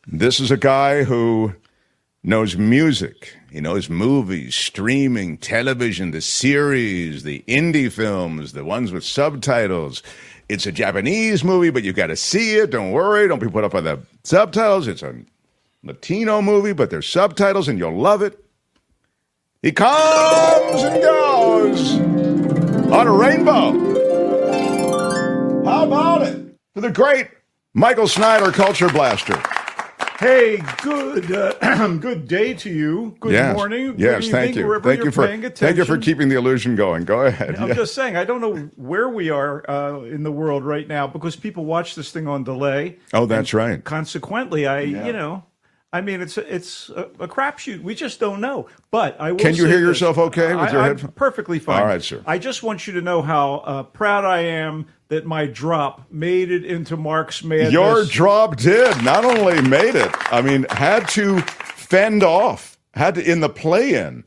This is a guy who knows music. He knows movies, streaming, television, the series, the indie films, the ones with subtitles. It's a Japanese movie, but you got to see it. Don't worry. Don't be put up by the subtitles. It's a Latino movie, but there's subtitles, and you'll love it. He comes and goes on a rainbow. How about it? For the great Michael Snyder, Culture Blaster. Hey, good day to you. Good morning. Yes, good thank you. Thank you for keeping the illusion going. Go ahead. I'm just saying, I don't know where we are in the world right now because people watch this thing on delay. Oh, that's right. Consequently, it's a crapshoot. We just don't know. But I will. Can you hear yourself okay with your headphones? I'm perfectly fine. All right, sir. I just want you to know how proud I am that my drop made it into Mark's Madness. Your drop did. Not only made it, had to fend off, in the play-in.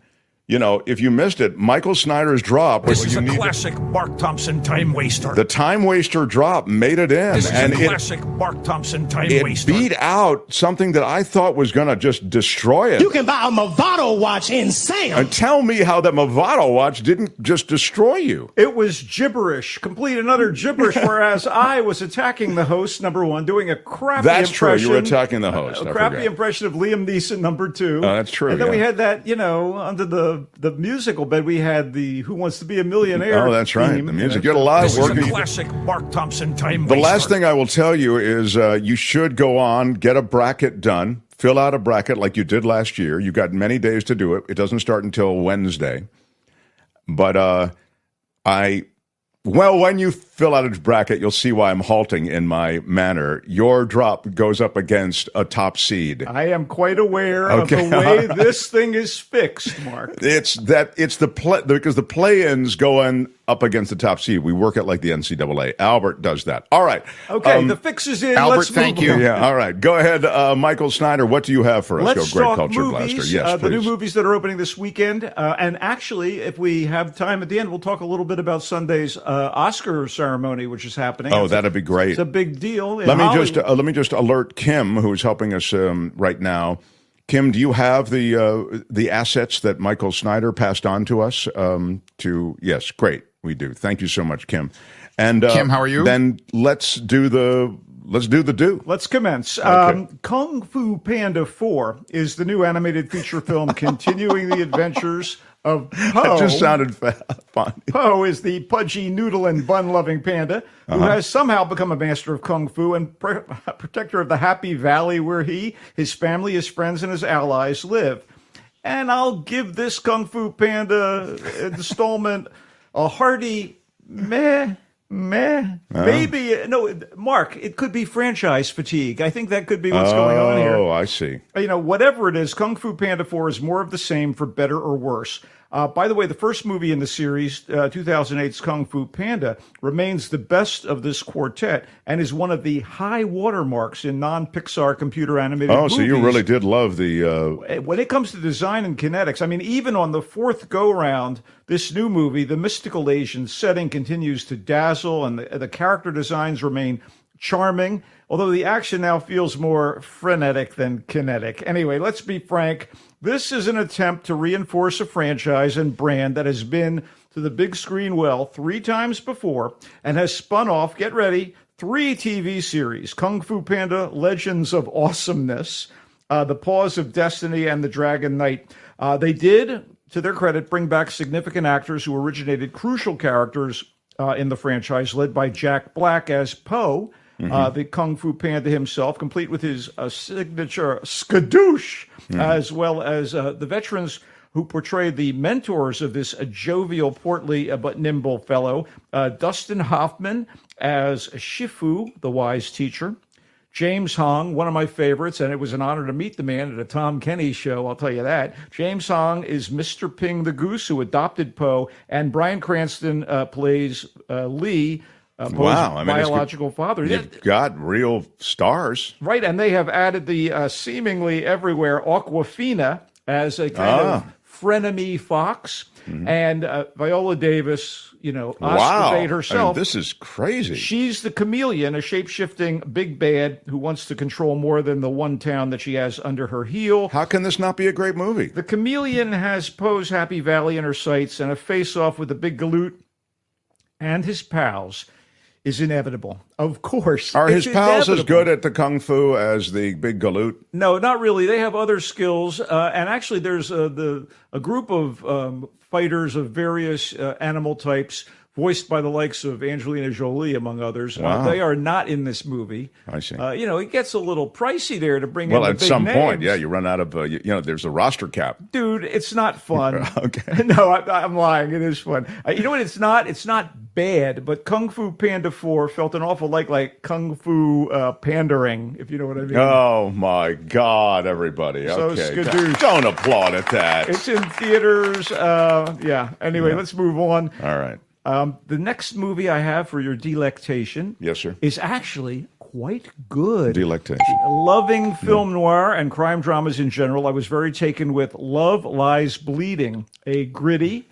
You know, if you missed it, Michael Snyder's drop. This is a classic Mark Thompson time waster. The time waster drop made it in. This is a classic Mark Thompson time waster. It beat out something that I thought was going to just destroy it. You can buy a Movado watch in Sam. And tell me how that Movado watch didn't just destroy you. It was gibberish, complete and utter gibberish, whereas I was attacking the host, number one, doing a crappy impression. That's true, you were attacking the host. A crappy impression of Liam Neeson, number two. That's true, And then we had that, under the musical bed, we had the Who Wants to Be a Millionaire. Oh, that's right. Theme. The music. You had a lot this of work. This is a classic Mark Thompson time The waster. last thing I will tell you is you should go on, get a bracket done, fill out a bracket like you did last year. You've got many days to do it. It doesn't start until Wednesday. But when you fill out a bracket, you'll see why I'm halting in my manner. Your drop goes up against a top seed. I am quite aware of the way this thing is fixed, Mark. Because the play-ins go up against the top seed. We work it like the NCAA. Albert does that. All right. Okay, the fix is in. Albert, Let's thank move you. on. Yeah, all right. Go ahead, Michael Snyder. What do you have for us? Let's Go, Great talk Culture movies, Blaster. Yes, the new please. movies that are opening this weekend. And actually, if we have time at the end, we'll talk a little bit about Sunday's Oscar ceremony, which is happening. Oh, that'd be great. It's a big deal. Let me just alert Kim, who's helping us right now. Kim, do you have the assets that Michael Snyder passed on to us? Yes, great, we do. Thank you so much, Kim. And Kim, how are you? Then let's do the do. Let's commence. Okay. Kung Fu Panda 4 is the new animated feature film continuing the adventures of Po. That just sounded funny. Po is the pudgy, noodle, and bun-loving panda who has somehow become a master of Kung Fu and protector of the happy valley where he, his family, his friends, and his allies live. And I'll give this Kung Fu Panda installment a hearty meh. Maybe, no, Mark, it could be franchise fatigue. I think that could be what's going on here. Oh, I see. Whatever it is, Kung Fu Panda 4 is more of the same for better or worse. By the way, the first movie in the series, 2008's Kung Fu Panda, remains the best of this quartet and is one of the high watermarks in non-Pixar computer animated movies. Oh, so you really did love the... When it comes to design and kinetics, even on the fourth go-round, this new movie, the mystical Asian setting continues to dazzle and the character designs remain charming, although the action now feels more frenetic than kinetic. Anyway, let's be frank. This is an attempt to reinforce a franchise and brand that has been to the big screen well 3 times before and has spun off, get ready, 3 TV series: Kung Fu Panda, Legends of Awesomeness, The Paws of Destiny, and The Dragon Knight. They did, to their credit, bring back significant actors who originated crucial characters in the franchise, led by Jack Black as Po, the Kung Fu Panda himself, complete with his signature skadoosh, as well as the veterans who portrayed the mentors of this jovial, portly, but nimble fellow. Dustin Hoffman as Shifu, the wise teacher. James Hong, one of my favorites, and it was an honor to meet the man at a Tom Kenny show, I'll tell you that. James Hong is Mr. Ping the Goose, who adopted Po, and Bryan Cranston plays Lee, Poe's biological father. You've got real stars. Right, and they have added the seemingly everywhere Aquafina as a kind of frenemy fox, and Viola Davis, Oscar Wow. bait herself. This is crazy. She's the chameleon, a shape-shifting big bad who wants to control more than the one town that she has under her heel. How can this not be a great movie? The chameleon has Poe's Happy Valley in her sights, and a face-off with the big galoot and his pals is inevitable. Of course. Are his it's pals as inevitable. good at the kung fu as the big galoot? No, not really. They have other skills. And actually, there's a group of fighters of various animal types, voiced by the likes of Angelina Jolie, among others. Wow. They are not in this movie. I see. It gets a little pricey there to bring in Well, the at big some names. point, yeah, you run out of, there's a roster cap. Dude, it's not fun. Okay. No, I'm lying. It is fun. You know what? It's not bad, but Kung Fu Panda 4 felt an awful like Kung Fu pandering, if you know what I mean. Oh, my God, everybody. So Okay. skadoosh. Don't applaud at that. It's in theaters. Anyway, let's move on. All right. The next movie I have for your delectation Yes, sir. is actually quite good. Delectation. Loving film noir and crime dramas in general, I was very taken with Love Lies Bleeding, a gritty,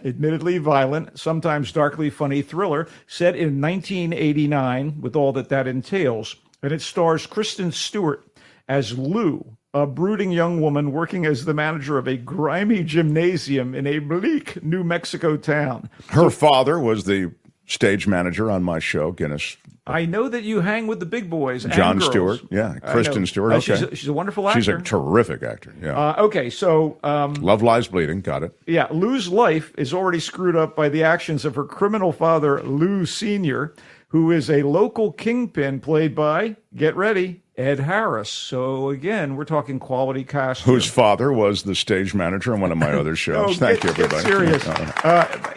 admittedly violent, sometimes darkly funny thriller set in 1989 with all that entails. And it stars Kristen Stewart as Lou, a brooding young woman working as the manager of a grimy gymnasium in a bleak New Mexico town. Her father was the stage manager on my show, Guinness. I know that you hang with the big boys. And John girls. Stewart. Yeah, I Kristen know. Stewart. Okay. She's a wonderful actor. She's a terrific actor. Yeah. Okay, so Love Lies Bleeding. Got it. yeah, Lou's life is already screwed up by the actions of her criminal father, Lou Sr., who is a local kingpin played by, get ready, Ed Harris. So again, we're talking quality cast. Whose father was the stage manager on one of my other shows. Thank you, everybody. Get serious.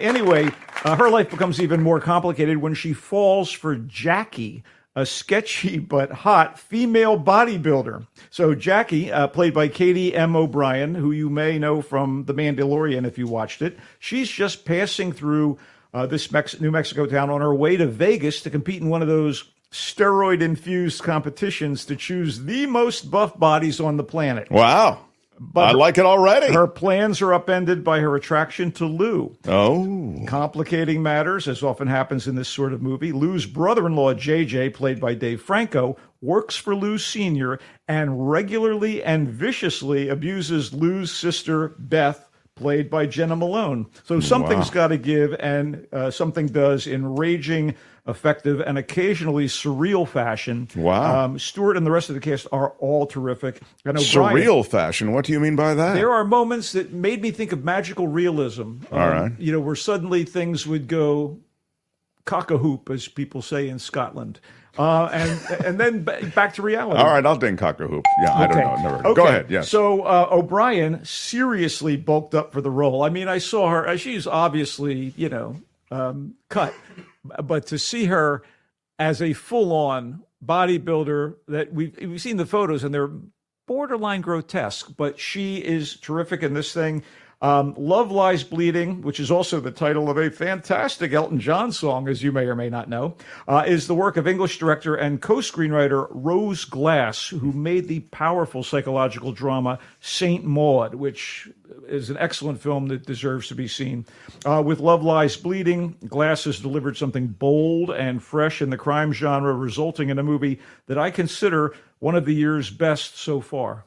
Anyway, her life becomes even more complicated when she falls for Jackie, a sketchy but hot female bodybuilder. So Jackie, played by Katie M. O'Brien, who you may know from The Mandalorian if you watched it, she's just passing through this New Mexico town on her way to Vegas to compete in one of those steroid-infused competitions to choose the most buff bodies on the planet. Wow. But I like it already. Her plans are upended by her attraction to Lou. Oh. Complicating matters, as often happens in this sort of movie. Lou's brother-in-law, JJ, played by Dave Franco, works for Lou Sr. and regularly and viciously abuses Lou's sister, Beth, played by Jenna Malone. So something's got to give, and something does in raging, effective, and occasionally surreal fashion. Wow. Stewart and the rest of the cast are all terrific. And O'Brien, Surreal fashion. What do you mean by that? there are moments that made me think of magical realism. All right. Where suddenly things would go cock-a-hoop, as people say in Scotland. And then back to reality. All right, I'll ding cock-a-hoop. Yeah, I don't know. Never. Okay. Go ahead, yes. So O'Brien seriously bulked up for the role. I mean, I saw her. She's obviously, cut. But to see her as a full-on bodybuilder, that we've seen the photos, and they're borderline grotesque, but she is terrific in this thing. Love Lies Bleeding, which is also the title of a fantastic Elton John song, as you may or may not know, is the work of English director and co-screenwriter Rose Glass, who made the powerful psychological drama Saint Maud, which is an excellent film that deserves to be seen. With Love Lies Bleeding, Glass has delivered something bold and fresh in the crime genre, resulting in a movie that I consider one of the year's best so far.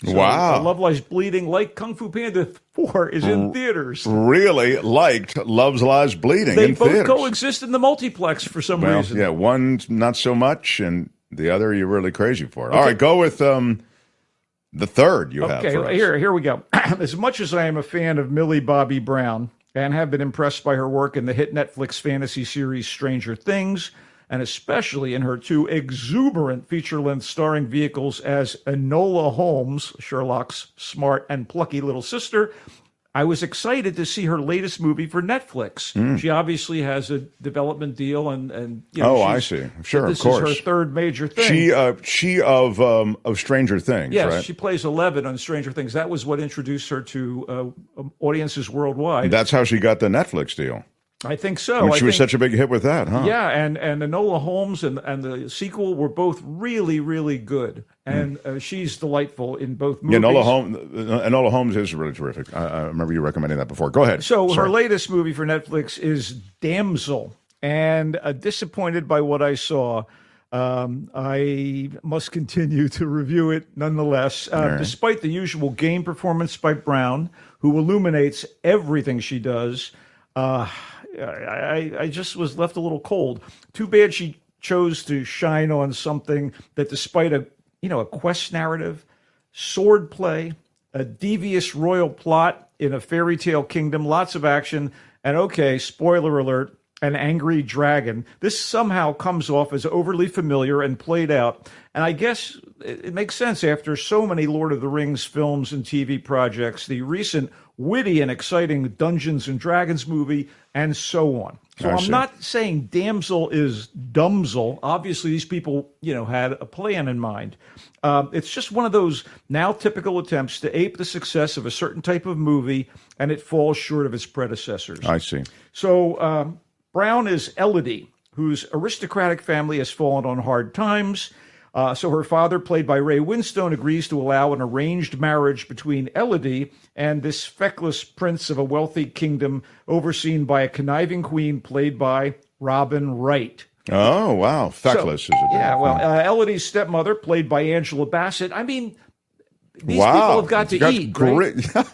So, wow. Love Lies Bleeding, like Kung Fu Panda 4, is in theaters. Really liked Love Lies Bleeding They in both theaters. coexist in the multiplex for some Well, reason. yeah, one not so much, and the other you're really crazy for. All right, go with the third you have for us. Here we go. As much as I am a fan of Millie Bobby Brown and have been impressed by her work in the hit Netflix fantasy series Stranger Things, and especially in her two exuberant feature-length starring vehicles as Enola Holmes, Sherlock's smart and plucky little sister, I was excited to see her latest movie for Netflix. She obviously has a development deal, and I see. Sure, this of course. is her third major thing. She of Stranger Things, Yes, right? she plays 11 on Stranger Things. That was what introduced her to audiences worldwide. That's how she got the Netflix deal. I think so. She was such a big hit with that, huh? Yeah, and Enola Holmes and the sequel were both really, really good. And she's delightful in both movies. Yeah, Enola Holmes is really terrific. I remember you recommending that before. Go ahead. So her latest movie for Netflix is Damsel. And disappointed by what I saw, I must continue to review it nonetheless, despite the usual game performance by Brown, who illuminates everything she does. I just was left a little cold. Too bad she chose to shine on something that, despite a quest narrative, sword play, a devious royal plot in a fairy tale kingdom, lots of action, and spoiler alert, an angry dragon. This somehow comes off as overly familiar and played out. And I guess it makes sense after so many Lord of the Rings films and TV projects, the recent witty and exciting Dungeons and Dragons movie, and so on. So I'm not saying Damsel is Dumsel. Obviously, these people, had a plan in mind. It's just one of those now typical attempts to ape the success of a certain type of movie, and it falls short of its predecessors. I see. So Brown is Elodie, whose aristocratic family has fallen on hard times. So her father, played by Ray Winstone, agrees to allow an arranged marriage between Elodie and this feckless prince of a wealthy kingdom overseen by a conniving queen played by Robin Wright. Oh, wow. Feckless is it? Yeah, well, Elodie's stepmother, played by Angela Bassett. I mean, these people have got to eat, great. Right?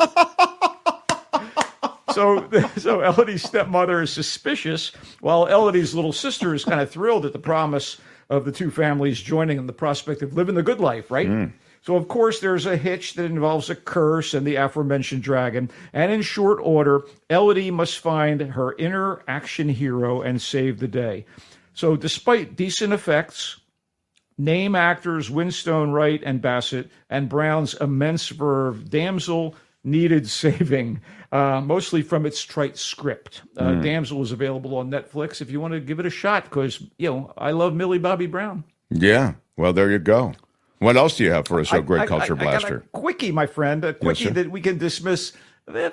So Elodie's stepmother is suspicious, while Elodie's little sister is kind of thrilled at the promise of the two families joining in the prospect of living the good life, right? So, of course, there's a hitch that involves a curse and the aforementioned dragon. And in short order, Elodie must find her inner action hero and save the day. So despite decent effects, name actors Winstone, Wright, and Bassett, and Brown's immense verve, Damsel needed saving, mostly from its trite script. Damsel is available on Netflix if you want to give it a shot, because, I love Millie Bobby Brown. Yeah, well, there you go. What else do you have for us, great culture blaster? I got a quickie, my friend, a quickie that we can dismiss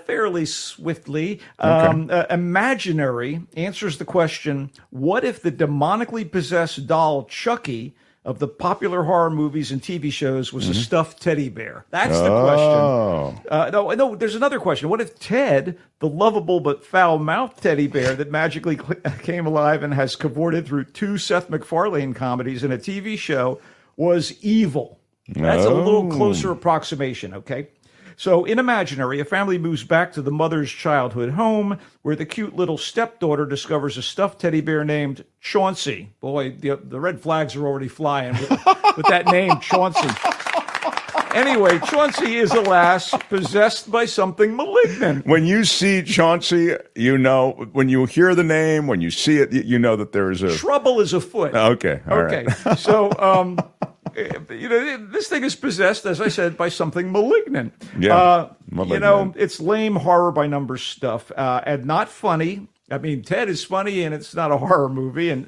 fairly swiftly. Imaginary answers the question, what if the demonically possessed doll Chucky of the popular horror movies and TV shows was a stuffed teddy bear? That's the question. No, there's another question. What if Ted, the lovable but foul-mouthed teddy bear that magically came alive and has cavorted through 2 Seth MacFarlane comedies and a TV show, was evil? That's a little closer approximation, okay? So in Imaginary, a family moves back to the mother's childhood home where the cute little stepdaughter discovers a stuffed teddy bear named Chauncey. Boy, the red flags are already flying with that name, Chauncey. Anyway, Chauncey is, alas, possessed by something malignant. When you see Chauncey, when you hear the name, when you see it, you know that there is a... Trouble is afoot. Okay, all right. So... this thing is possessed, as I said, by something malignant. Yeah, it's lame horror by numbers stuff, and not funny. I mean, Ted is funny, and it's not a horror movie, and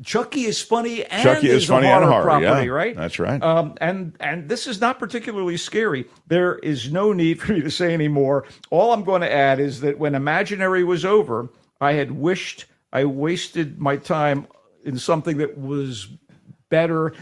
Chucky is funny, and is funny a horror property, right? That's right. And this is not particularly scary. There is no need for me to say any more. All I'm going to add is that when Imaginary was over, I had wished I wasted my time in something that was better.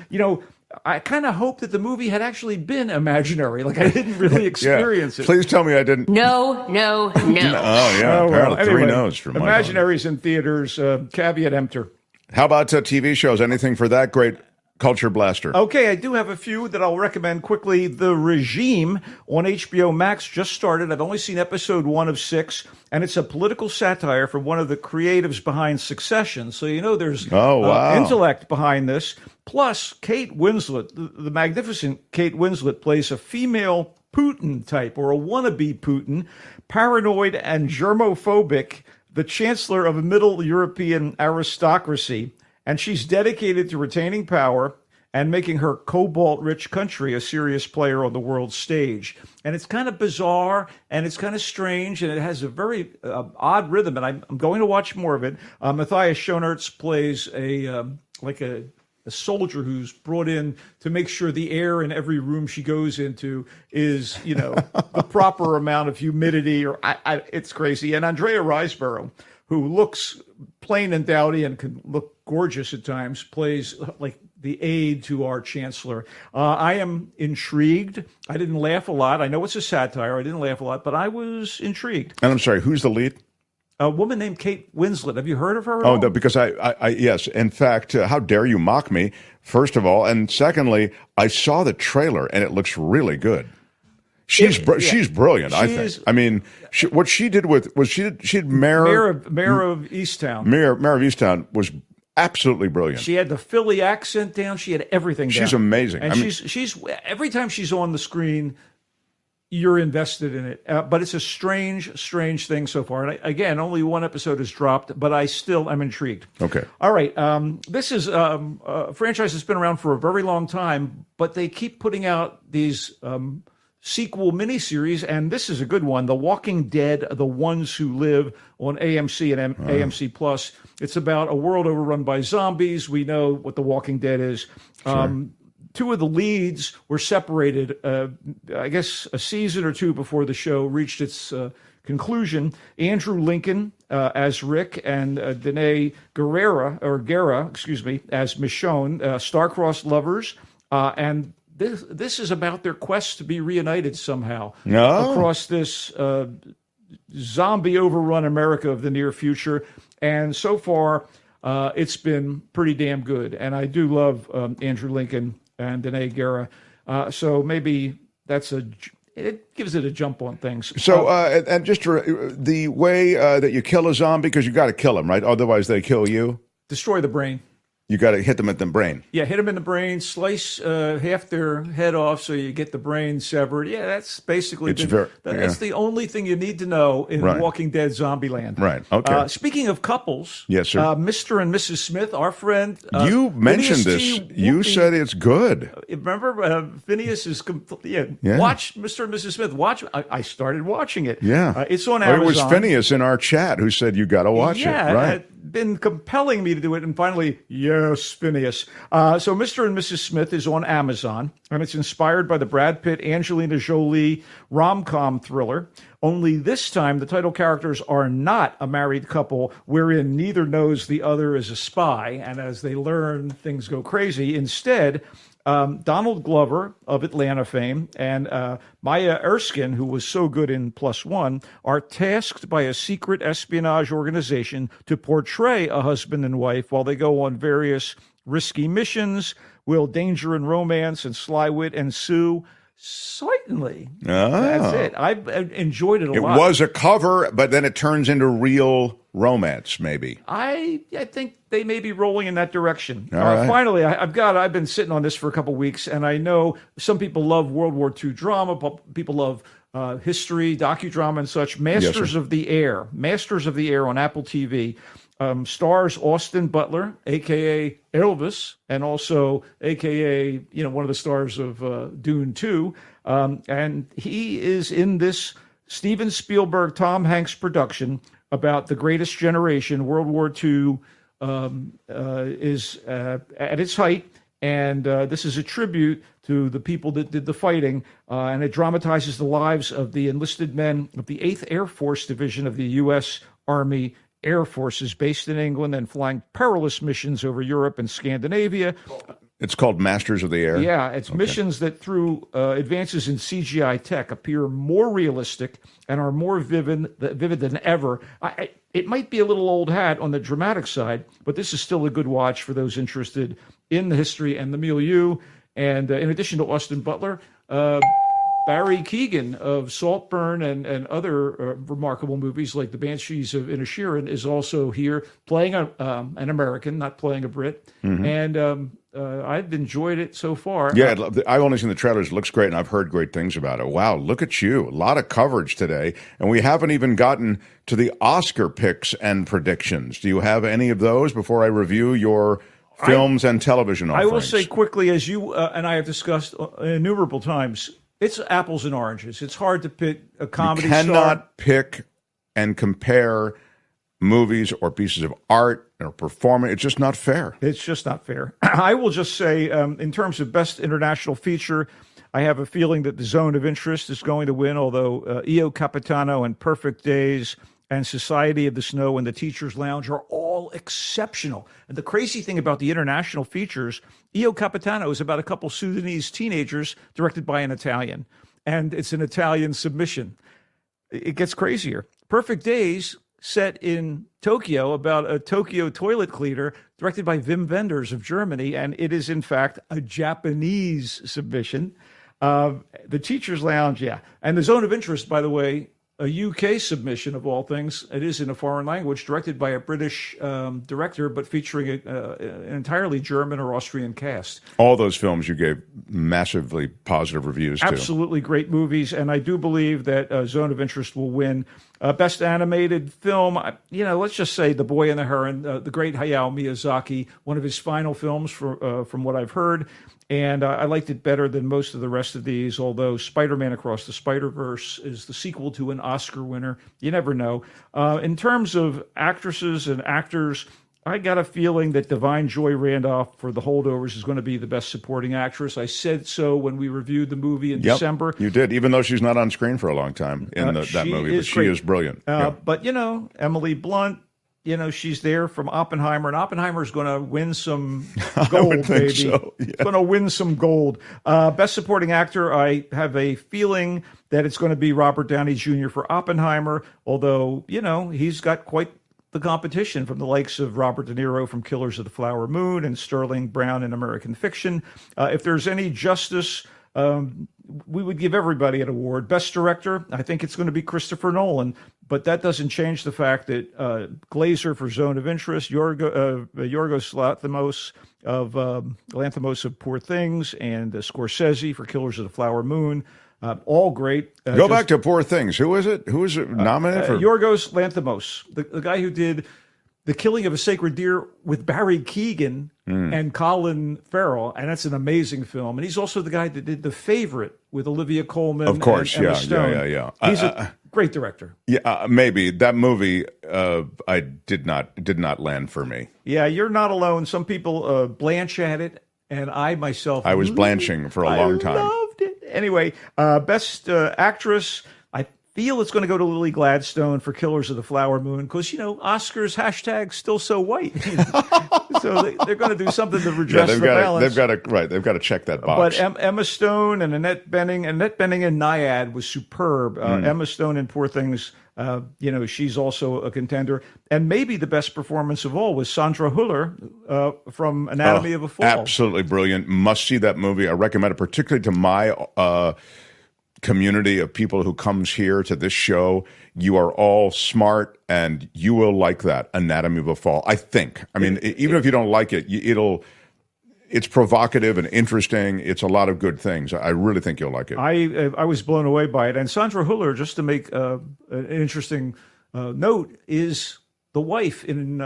I kind of hope that the movie had actually been Imaginary. Like, I didn't really experience it. Please tell me I didn't. No. Oh, yeah. Apparently, anyway, 3 no's from Michael. Imaginary's in theaters. Caveat emptor. How about TV shows? Anything for that great culture blaster? Okay, I do have a few that I'll recommend quickly. The Regime on HBO Max just started. I've only seen episode 1 of 6, and it's a political satire from one of the creatives behind Succession. So there's intellect behind this. Plus, Kate Winslet, the magnificent Kate Winslet, plays a female Putin type, or a wannabe Putin, paranoid and germophobic, the chancellor of a middle European aristocracy. And she's dedicated to retaining power and making her cobalt-rich country a serious player on the world stage. And it's kind of bizarre, and it's kind of strange, and it has a very odd rhythm, and I'm going to watch more of it. Matthias Schoenaerts plays a soldier who's brought in to make sure the air in every room she goes into is, the proper amount of humidity, or it's crazy. And Andrea Riseborough, who looks plain and dowdy and can look gorgeous at times, plays like the aide to our chancellor. I am intrigued. I didn't laugh a lot. I know it's a satire. I didn't laugh a lot, but I was intrigued. And I'm sorry, who's the lead? A woman named Kate Winslet. Have you heard of her at all? No, because I yes. In fact, how dare you mock me, first of all. And secondly, I saw the trailer, and it looks really good. She's brilliant, I think. I mean, what she did she did Mayor of Easttown. Mayor of Easttown was absolutely brilliant. She had the Philly accent down. She had everything down. She's amazing. And she's every time she's on the screen, you're invested in it. But it's a strange thing so far. And again, only one episode has dropped, but I'm intrigued. Okay. All right. This is a franchise that's been around for a very long time, but they keep putting out these sequel miniseries, and this is a good one, The Walking Dead, The Ones Who Live, on AMC and AMC Plus. It's about a world overrun by zombies. We know what The Walking Dead is. Sure. Two of the leads were separated, I guess, a season or two before the show reached its conclusion. Andrew Lincoln as Rick and Danae Guerra as Michonne, star-crossed lovers, and this is about their quest to be reunited somehow across this zombie overrun America of the near future. And so far, it's been pretty damn good. And I do love Andrew Lincoln and Danae Guerra. So maybe it gives it a jump on things. So, and just the way that you kill a zombie, because you got to kill them, right? Otherwise, they kill you. Destroy the brain. You got to hit them at the brain. Yeah, hit them in the brain, slice half their head off so you get the brain severed. Yeah, that's basically that's the only thing you need to know in Walking Dead Zombieland. Right, okay. Speaking of couples, yes, sir. Mr. and Mrs. Smith, our friend. You mentioned this. You said it's good. Remember, Phineas is watch Mr. and Mrs. Smith. Watch. I started watching it. Yeah. It's on Amazon. It was Phineas in our chat who said you got to watch it. Right. Been compelling me to do it, and finally, yes, Phineas. So Mr. and Mrs. Smith is on Amazon, and it's inspired by the Brad Pitt, Angelina Jolie rom-com thriller. Only this time, the title characters are not a married couple wherein neither knows the other is a spy, and as they learn, things go crazy. Instead, Donald Glover of Atlanta fame and Maya Erskine, who was so good in Plus One, are tasked by a secret espionage organization to portray a husband and wife while they go on various risky missions. Will danger and romance and sly wit ensue? Certainly. That's it. I've enjoyed it a lot. It was a cover, but then it turns into real romance, maybe. I think they may be rolling in that direction. All right. Finally, I've been sitting on this for a couple of weeks, and I know some people love World War II drama, people love history, docudrama, and such. Masters of the Air on Apple TV. Stars Austin Butler, a.k.a. Elvis, and also a.k.a. one of the stars of Dune 2. And he is in this Steven Spielberg, Tom Hanks production about the greatest generation. World War II is at its height, and this is a tribute to the people that did the fighting, and it dramatizes the lives of the enlisted men of the 8th Air Force Division of the U.S. Army Air Forces based in England and flying perilous missions over Europe and Scandinavia. It's called Masters of the Air? Yeah, it's missions that through advances in CGI tech appear more realistic and are more vivid than ever. It might be a little old hat on the dramatic side, but this is still a good watch for those interested in the history and the milieu. And in addition to Austin Butler, Barry Keoghan of Saltburn and other remarkable movies like The Banshees of Inisherin is also here playing an American, not playing a Brit. Mm-hmm. And I've enjoyed it so far. Yeah, I've only seen the trailers. It looks great, and I've heard great things about it. Wow, look at you. A lot of coverage today, and we haven't even gotten to the Oscar picks and predictions. Do you have any of those before I review your films and television offerings? I will say quickly, as you and I have discussed innumerable times, it's apples and oranges. It's hard to pick a comedy star. You cannot pick and compare movies or pieces of art or performance. It's just not fair. It's just not fair. I will just say, in terms of best international feature, I have a feeling that The Zone of Interest is going to win, although Io Capitano and Perfect Days and Society of the Snow and the Teacher's Lounge are all exceptional. And the crazy thing about the international features, Io Capitano is about a couple Sudanese teenagers directed by an Italian, and it's an Italian submission. It gets crazier. Perfect Days, set in Tokyo, about a Tokyo toilet cleaner, directed by Wim Wenders of Germany, and it is in fact a Japanese submission. The Teacher's Lounge, yeah. And The Zone of Interest, by the way, a UK submission of all things. It is in a foreign language, directed by a British director, but featuring an entirely German or Austrian cast. All those films you gave massively positive reviews to. Absolutely great movies, and I do believe that Zone of Interest will win Best Animated Film. Let's just say The Boy and the Heron, the great Hayao Miyazaki, one of his final films from what I've heard. And I liked it better than most of the rest of these, although Spider-Man Across the Spider-Verse is the sequel to an Oscar winner. You never know. In terms of actresses and actors, I got a feeling that Divine Joy Randolph for The Holdovers is going to be the best supporting actress. I said so when we reviewed the movie in December. You did, even though she's not on screen for a long time in that movie. But she is brilliant. But, Emily Blunt, she's there from Oppenheimer, and Oppenheimer's going to win some gold, baby. So, yeah. Going to win some gold. Best Supporting Actor, I have a feeling that it's going to be Robert Downey Jr. for Oppenheimer, although, he's got quite the competition from the likes of Robert De Niro from Killers of the Flower Moon and Sterling Brown in American Fiction. If there's any justice, we would give everybody an award. Best Director, I think it's going to be Christopher Nolan, but that doesn't change the fact that Glazer for Zone of Interest, Yorgos Lanthimos of Poor Things, and Scorsese for Killers of the Flower Moon. All great. Go back to Poor Things. Who is it? Who is it nominated for? Yorgos Lanthimos, the guy who did The Killing of a Sacred Deer with Barry Keoghan and Colin Farrell, and that's an amazing film. And he's also the guy that did The Favorite with Olivia Colman. Of course, and Emma Stone. yeah. He's a great director. Yeah, maybe that movie. I did not land for me. Yeah, you're not alone. Some people blanch at it, and I myself, I was blanching for a long time. I loved it. Anyway, Best Actress, I feel it's going to go to Lily Gladstone for Killers of the Flower Moon because, Oscars hashtag still so white. So they're going to do something to redress the balance. They've got to check that box. But Emma Stone and Annette Bening in Nyad was superb. Emma Stone in Poor Things, she's also a contender. And maybe the best performance of all was Sandra Hüller from Anatomy of a Fall. Absolutely brilliant. Must see that movie. I recommend it, particularly to my community of people who comes here to this show. You are all smart, and you will like that Anatomy of a Fall. I think. I mean, even if you don't like it, it's provocative and interesting. It's a lot of good things. I really think you'll like it. I was blown away by it. And Sandra Hüller, just to make an interesting note, is the wife in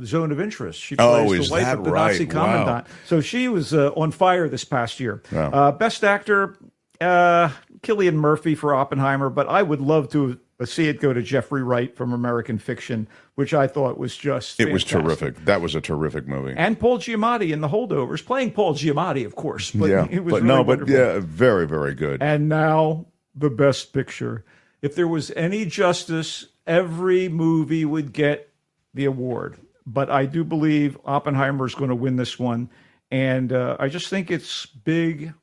Zone of Interest. She plays the wife of the Nazi commandant. Wow. So she was on fire this past year. Wow. Best Actor, Cillian Murphy for Oppenheimer, but I would love to see it go to Jeffrey Wright from American Fiction, which I thought was just fantastic. It was terrific. That was a terrific movie. And Paul Giamatti in The Holdovers, playing Paul Giamatti, of course. But it was wonderful. Very, very good. And now the Best Picture. If there was any justice, every movie would get the award. But I do believe Oppenheimer is going to win this one. And I just think it's big.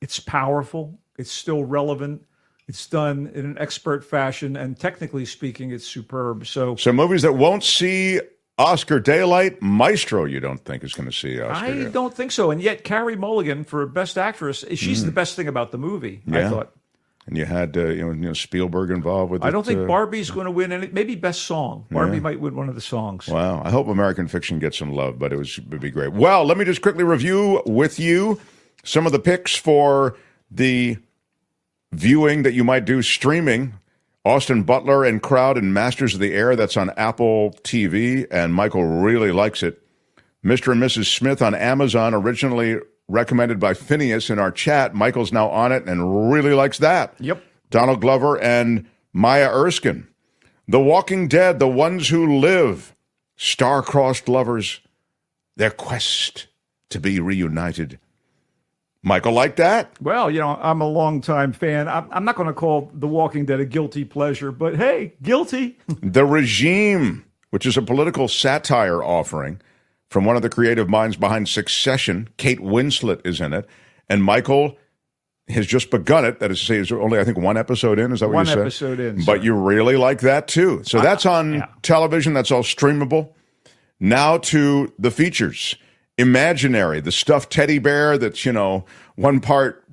It's powerful. It's still relevant. It's done in an expert fashion, and technically speaking, it's superb. So movies that won't see Oscar daylight, Maestro, you don't think is going to see Oscar? I don't think so. And yet, Carey Mulligan for Best Actress, she's the best thing about the movie. Yeah. I thought. And you had Spielberg involved with it. I don't think Barbie's going to win any. Maybe Best Song. Barbie might win one of the songs. Wow. I hope American Fiction gets some love, but it would be great. Well, let me just quickly review with you some of the picks for the viewing that you might do streaming. Austin Butler and Crowd and Masters of the Air, that's on Apple TV, and Michael really likes it. Mr. and Mrs. Smith on Amazon, originally recommended by Phineas in our chat. Michael's now on it and really likes that. Yep. Donald Glover and Maya Erskine. The Walking Dead, The Ones Who Live, star-crossed lovers, their quest to be reunited. Michael liked that. Well, I'm a longtime fan. I'm not going to call The Walking Dead a guilty pleasure, but hey, guilty. The Regime, which is a political satire offering from one of the creative minds behind Succession. Kate Winslet is in it. And Michael has just begun it. That is to say, it's only, I think, one episode in. Is that what you said? One episode in. But you really like that, too. So that's on television. That's all streamable. Now to the features. Imaginary, the stuffed teddy bear that's, one part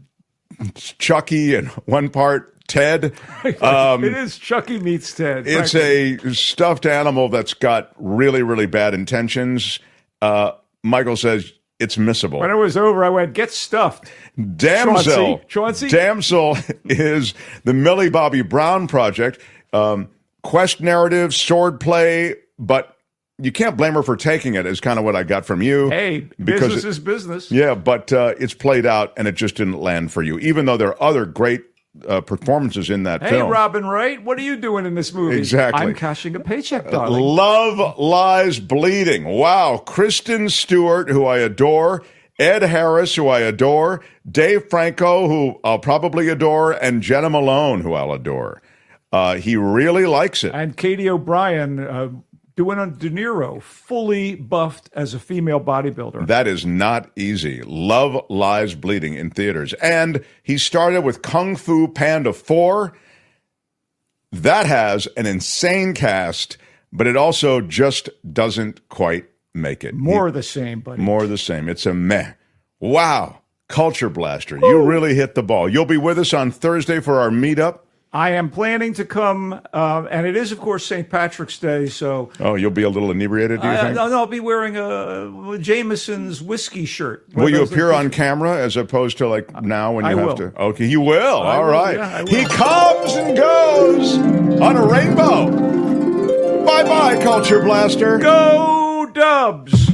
Chucky and one part Ted. It is Chucky meets Ted. It's a stuffed animal that's got really, really bad intentions. Michael says it's missable. When it was over, I went, get stuffed. Damsel. Chauncey? Damsel is the Millie Bobby Brown project. Quest narrative, sword play, but you can't blame her for taking it, is kind of what I got from you. Hey, business is business. Yeah, but it's played out, and it just didn't land for you, even though there are other great performances in that film. Hey, Robin Wright, what are you doing in this movie? Exactly. I'm cashing a paycheck, darling. Love Lies Bleeding. Wow. Kristen Stewart, who I adore. Ed Harris, who I adore. Dave Franco, who I'll probably adore. And Jenna Malone, who I'll adore. He really likes it. And Katie O'Brien doing a De Niro, fully buffed as a female bodybuilder. That is not easy. Love Lies Bleeding in theaters. And he started with Kung Fu Panda 4. That has an insane cast, but it also just doesn't quite make it. More of the same, buddy. More of the same. It's a meh. Wow. Culture Blaster. You really hit the ball. You'll be with us on Thursday for our meetup. I am planning to come, and it is, of course, St. Patrick's Day, so... Oh, you'll be a little inebriated, do you think? No, I'll be wearing a Jameson's whiskey shirt. Will you appear on camera as opposed to like now when you have to? Okay, you will. All right. Yeah, he comes and goes on a rainbow. Bye-bye, Culture Blaster. Go Dubs!